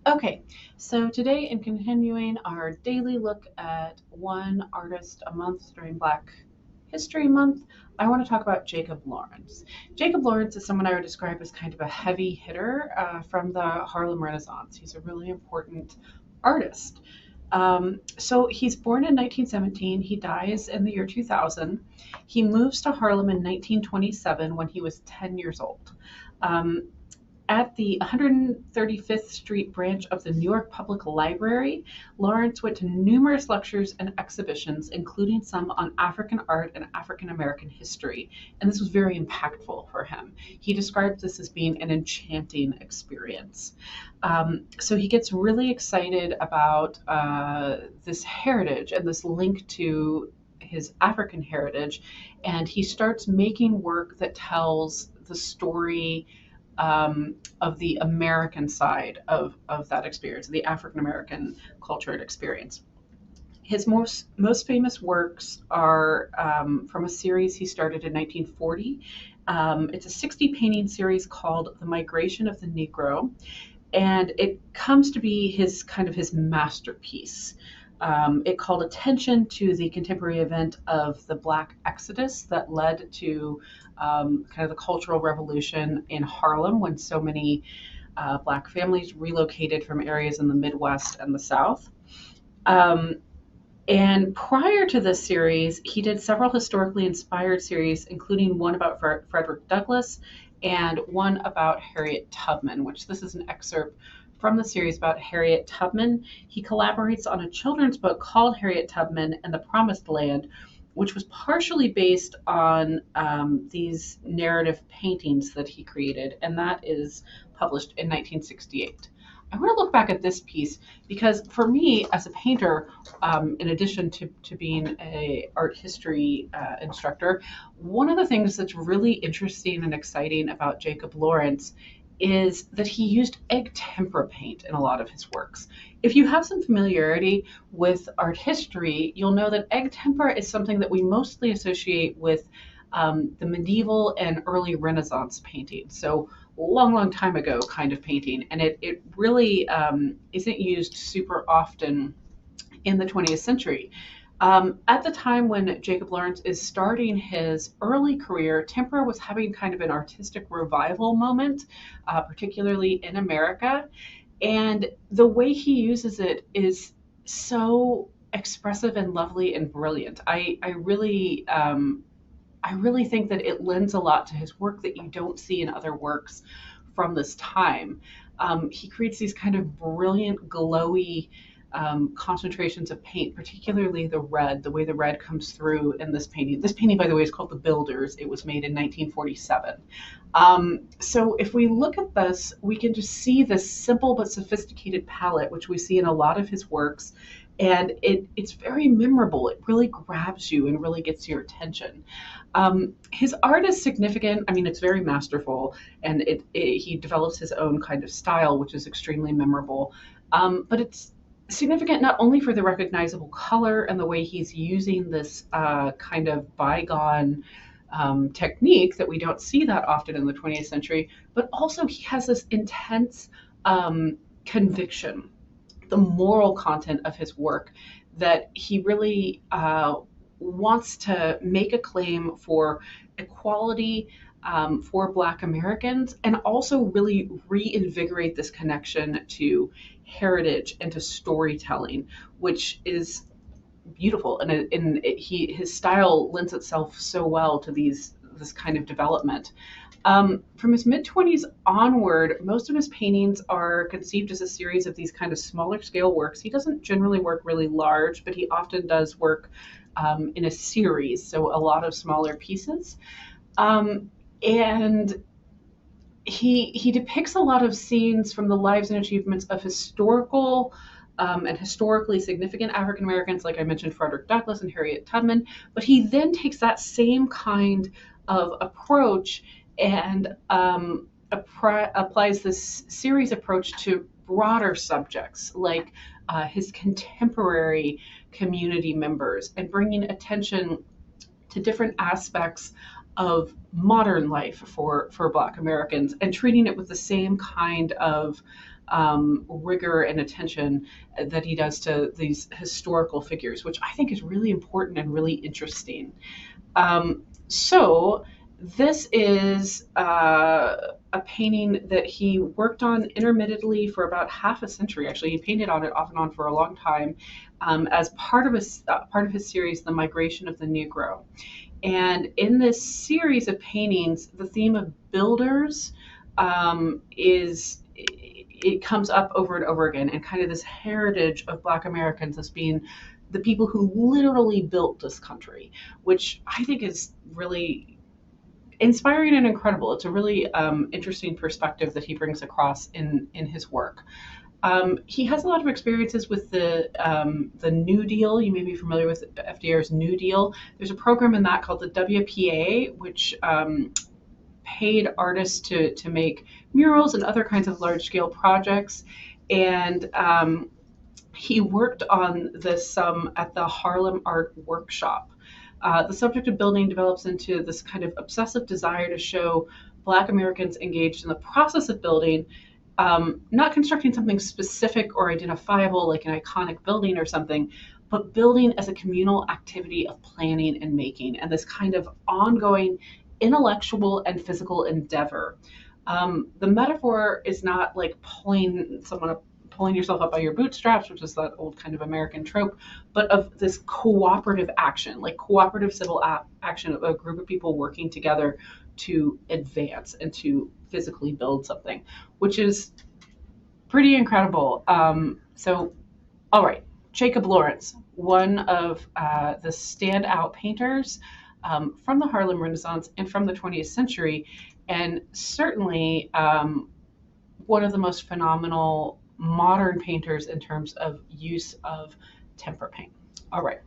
Okay, so today in continuing our daily look at one artist a month during Black History Month, I want to talk about Jacob Lawrence. Jacob Lawrence is someone I would describe as kind of a heavy hitter from the Harlem Renaissance. He's a really important artist. So he's born in 1917. He dies in the year 2000. He moves to Harlem in 1927 when he was 10 years old. Um, at the 135th Street branch of the New York Public Library, Lawrence went to numerous lectures and exhibitions, including some on African art and African American history. And this was very impactful for him. He described this as being an enchanting experience. So he gets really excited about this heritage and this link to his African heritage, and he starts making work that tells the story of the American side of that experience, the African American culture and experience. His most famous works are from a series he started in 1940. It's a 60 painting series called The Migration of the Negro, and it comes to be his masterpiece. It called attention to the contemporary event of the Black Exodus that led to kind of the Cultural Revolution in Harlem when so many Black families relocated from areas in the Midwest and the South. Um, and prior to this series, he did several historically inspired series, including one about Frederick Douglass and one about Harriet Tubman, which this is an excerpt from the series about Harriet Tubman. He collaborates on a children's book called Harriet Tubman and the Promised Land, which was partially based on these narrative paintings that he created, and that is published in 1968. I want to look back at this piece because for me as a painter, in addition to being a art history instructor, one of the things that's really interesting and exciting about Jacob Lawrence is that he used egg tempera paint in a lot of his works. If you have some familiarity with art history, you'll know that egg tempera is something that we mostly associate with the medieval and early Renaissance painting. So long, long time ago kind of painting. And it really isn't used super often in the 20th century. At the time when Jacob Lawrence is starting his early career, tempera was having kind of an artistic revival moment, particularly in America. And the way he uses it is so expressive and lovely and brilliant. I really think that it lends a lot to his work that you don't see in other works from this time. He creates these kind of brilliant, glowy concentrations of paint, particularly the red, the way the red comes through in this painting. This painting, by the way, is called The Builders. It was made in 1947. So if we look at this, we can just see this simple but sophisticated palette, which we see in a lot of his works. And it's very memorable. It really grabs you and really gets your attention. His art is significant. I mean, it's very masterful, and he develops his own kind of style, which is extremely memorable. But it's significant not only for the recognizable color and the way he's using this kind of bygone technique that we don't see that often in the 20th century, but also he has this intense conviction, the moral content of his work, that he really wants to make a claim for equality for Black Americans and also really reinvigorate this connection to heritage and to storytelling, which is beautiful. His style lends itself so well to this kind of development. From his mid 20s onward, most of his paintings are conceived as a series of these kind of smaller scale works. He doesn't generally work really large, but he often does work in a series, so a lot of smaller pieces. And he depicts a lot of scenes from the lives and achievements of and historically significant African Americans, like I mentioned, Frederick Douglass and Harriet Tubman. But he then takes that same kind of approach and applies this series approach to broader subjects like his contemporary community members and bringing attention to different aspects of modern life for Black Americans and treating it with the same kind of rigor and attention that he does to these historical figures, which I think is really important and really interesting. So this is a painting that he worked on intermittently for about half a century. Actually, he painted on it off and on for a long time as part of his series, "The Migration of the Negro." And in this series of paintings, the theme of builders is it comes up over and over again, and kind of this heritage of Black Americans as being the people who literally built this country, which I think is really inspiring and incredible. It's a really interesting perspective that he brings across in his work. He has a lot of experiences with the New Deal. You may be familiar with FDR's New Deal. There's a program in that called the WPA, which paid artists to make murals and other kinds of large scale projects. And he worked on this at the Harlem Art Workshop. The subject of building develops into this kind of obsessive desire to show Black Americans engaged in the process of building, not constructing something specific or identifiable like an iconic building or something, but building as a communal activity of planning and making, and this kind of ongoing intellectual and physical endeavor. The metaphor is not like pulling yourself up by your bootstraps, which is that old kind of American trope, but of this cooperative action, like cooperative civil action of a group of people working together to advance and to physically build something, which is pretty incredible. All right, Jacob Lawrence, one of the standout painters from the Harlem Renaissance and from the 20th century, and certainly one of the most phenomenal modern painters in terms of use of tempera paint. All right.